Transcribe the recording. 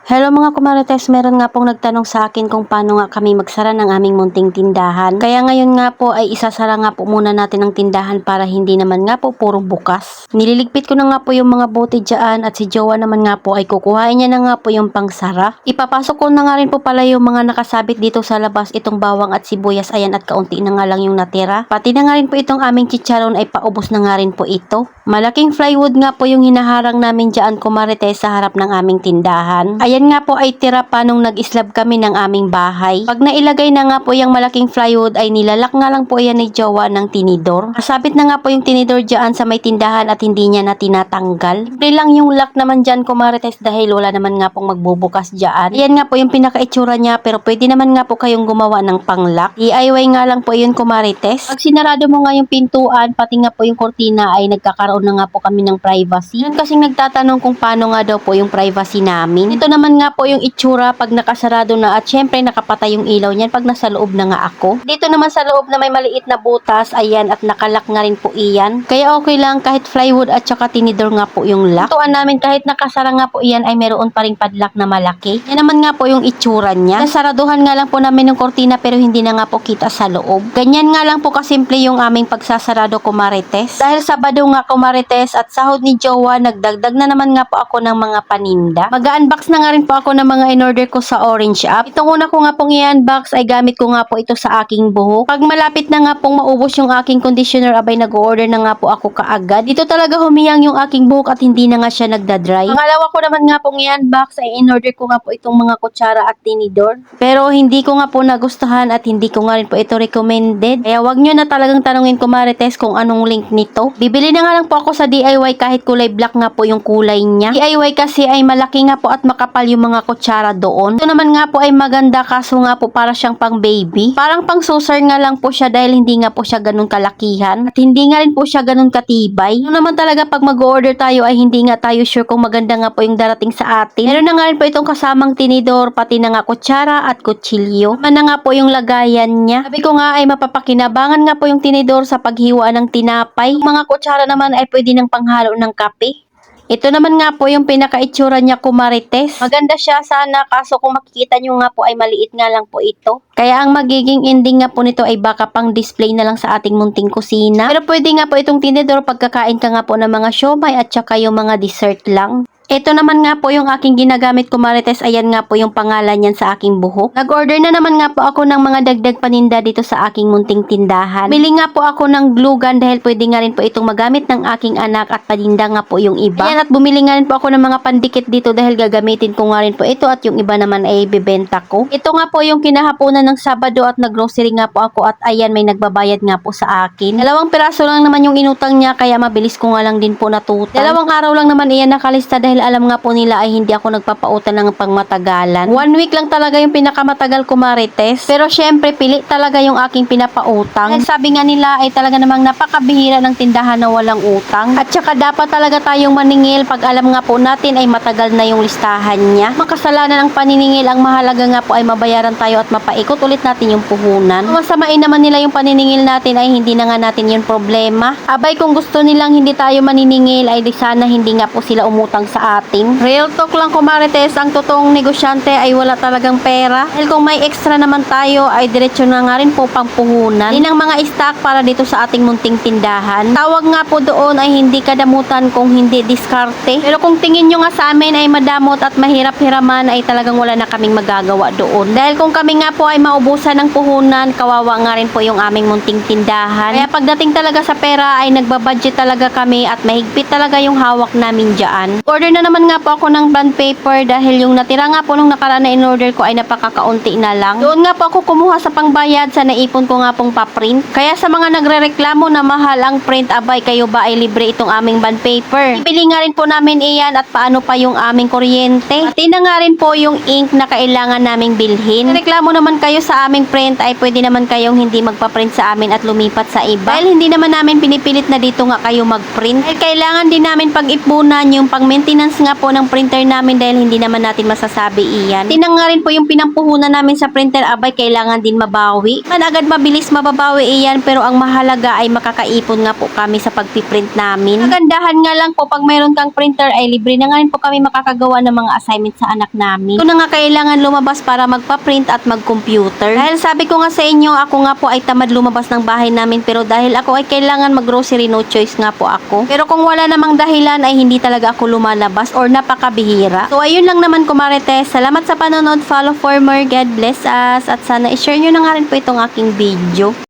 Hello mga kumarites, meron nga pong nagtanong sa akin kung paano nga kami magsara ng aming munting tindahan. Kaya ngayon nga po ay isasara nga po muna natin ang tindahan para hindi naman nga po puro bukas. Nililigpit ko na nga po yung mga bote dyan at si Jowa naman nga po ay kukuhain niya na nga po yung pangsara. Ipapasok ko na nga rin po pala yung mga nakasabit dito sa labas, itong bawang at sibuyas, ayan, at kaunti na nga lang yung natira. Pati na nga rin po itong aming chicharon ay paubos na nga rin po ito. Malaking plywood nga po yung hinaharang namin dyan kumarites sa harap ng aming tindahan. Ayan nga po ay tira pa nung nag-slab kami ng aming bahay. Pag nailagay na nga po yung malaking plywood ay nilalak nga lang po yan ni Jowa ng tinidor. Kasabit na nga po yung tinidor dyan sa may tindahan at hindi niya na tinatanggal. Simple lang yung lock naman dyan kumarites dahil wala naman nga pong magbubukas dyan. Ayan nga po yung pinaka-itsura niya, pero pwede naman nga po kayong gumawa ng pang-lock. DIY nga lang po yun kumarites. Pag sinarado mo nga yung pintuan, pati nga po yung kortina ay nagkakaroon na nga po kami ng privacy. Yun kasing nagtatanong kung paano nga daw po yung privacy namin. Ito naman nga po yung itsura pag nakasarado na at syempre nakapatay yung ilaw niyan pag nasa loob na nga ako. Dito naman sa loob na may maliit na butas, ayan, at nakalak nga rin po iyan. Kaya okay lang kahit plywood at saka tinidor nga po yung lock. Tuan namin kahit nakasara nga po iyan ay meron pa ring padlock na malaki. Yan naman nga po yung itsura niya. Nasaraduhan nga lang po namin yung kortina pero hindi na nga po kita sa loob. Ganyan nga lang po kasimple yung aming pagsasarado kumarites. Dahil Sabado nga kumarites at sahod ni Jowa, nagdagdag na naman nga po ako ng mga paninda. Mag-unbox na nga rin po ako ng mga in-order ko sa Orange app. Itong una ko nga pong i-unbox ay gamit ko nga po ito sa aking buhok. Pag malapit na nga pong maubos yung aking conditioner, abay nag-order na nga po ako kaagad. Dito talaga humiyang yung aking buhok at hindi na nga siya nagda-dry. Pangalawa ko naman nga pong i-unbox ay in-order ko nga po itong mga kutsara at tinidor. Pero hindi ko nga po nagustuhan at hindi ko nga rin po ito recommended. Kaya wag nyo na talagang tanungin kumarites kung anong link nito. Bibili na nga lang po ako sa DIY kahit kulay black nga po yung kulay niya. DIY kasi ay malaki nga po at makapal yung mga kutsara doon. Ito naman nga po ay maganda kaso nga po para siyang pang baby. Parang pang suser nga lang po siya dahil hindi nga po siya ganun kalakihan at hindi nga rin po siya ganun katibay. Ito naman talaga pag mag-order tayo ay hindi nga tayo sure kung maganda nga po yung darating sa atin. Meron na nga rin po itong kasamang tinidor, pati na nga kutsara at kutsilyo. Man na nga po yung lagayan niya. Sabi ko nga ay mapapakinabangan nga po yung tinidor sa paghiwa ng tinapay. Yung mga kutsara naman ay pwede ng panghalo ng kape. Ito naman nga po yung pinaka-itsura niya kumarites. Maganda siya sana kaso kung makikita nyo nga po ay maliit nga lang po ito. Kaya ang magiging ending nga po nito ay baka pang display na lang sa ating munting kusina. Pero pwede nga po itong tinidor pagkakain ka nga po ng mga siomai at saka yung mga dessert lang. Ito naman nga po yung aking ginagamit kumarites. Ayan nga po yung pangalan niyan sa aking buhok. Nag-order na naman nga po ako ng mga dagdag paninda dito sa aking munting tindahan. Bili nga po ako ng glue gun dahil pwede nga rin po itong magamit ng aking anak at paninda nga po yung iba. Ayan, at bumili nga rin po ako ng mga pandikit dito dahil gagamitin ko nga rin po ito at yung iba naman ay bibenta ko. Ito nga po yung kinahaponan ng Sabado at nag-grocery nga po ako at ayan, may nagbabayad nga po sa akin. 2 piraso lang naman yung inutang niya kaya mabilis ko nga lang din po natutang. 2 araw lang naman iyan nakalista dahil alam nga po nila ay hindi ako nagpapautan ng pangmatagalan. 1 week lang talaga yung pinakamatagal kumarites. Pero syempre pili talaga yung aking pinapautang. Dahil sabi nga nila ay talaga namang napakabihira ng tindahan na walang utang. At saka dapat talaga tayong maningil pag alam nga po natin ay matagal na yung listahan niya. Makasalanan ang paniningil, ang mahalaga nga po ay mabayaran tayo at mapaikot ulit natin yung puhunan. Kung masamain naman nila yung paniningil natin ay hindi na nga natin yung problema. Abay kung gusto nilang hindi tayo maniningil ay di sana hindi nga po sila umutang sa atin. Real talk lang kumarites, ang totoong negosyante ay wala talagang pera. Dahil kung may extra naman tayo ay diretsyo na nga rin po pangpuhunan. Din ang mga stock para dito sa ating munting tindahan. Tawag nga po doon ay hindi kadamutan kung hindi diskarte. Pero kung tingin nyo nga sa amin ay madamot at mahirap hiraman ay talagang wala na kaming magagawa doon. Dahil kung kami nga po ay maubusan ng puhunan, kawawa nga rin po yung aming munting tindahan. Kaya pagdating talaga sa pera ay nagbabudget talaga kami at mahigpit talaga yung hawak namin dyan. Order na naman nga po ako ng bond paper dahil yung natira nga po nung nakaraan na in-order ko ay napakakaunti na lang. Doon nga po ako kumuha sa pangbayad sa naipon ko nga pong pa-print. Kaya sa mga nagrereklamo na mahal ang print, abay kayo ba ay libre itong aming bond paper. Ibili nga rin po namin iyan at paano pa yung aming kuryente. Pati na nga rin po yung ink na kailangan naming bilhin. Reklamo naman kayo sa aming print ay pwede naman kayong hindi magpa-print sa amin at lumipat sa iba. Dahil hindi naman namin pinipilit na dito nga kayo mag-print. Dahil kailangan din namin pag-ipunan yung pang-maintenance maintenance nga po ng printer namin dahil hindi naman natin masasabi iyan. Tinang nga rin po yung pinampuhunan namin sa printer, abay kailangan din mabawi. Man agad mabilis mababawi iyan, pero ang mahalaga ay makakaipon nga po kami sa pagpiprint namin. Kagandahan nga lang po pag mayroon kang printer ay libre na nga rin po kami makakagawa ng mga assignment sa anak namin. Ito na nga kailangan lumabas para magpa-print at mag-computer. Dahil sabi ko nga sa inyo, ako nga po ay tamad lumabas ng bahay namin, pero dahil ako ay kailangan mag-grocery, no choice nga po ako. Pero kung wala namang dahilan ay hindi talaga ako lumalabas or napakabihira. So ayun lang naman kumarites. Salamat sa panonood. Follow for more. God bless us. At sana i-share nyo na nga rin po itong aking video.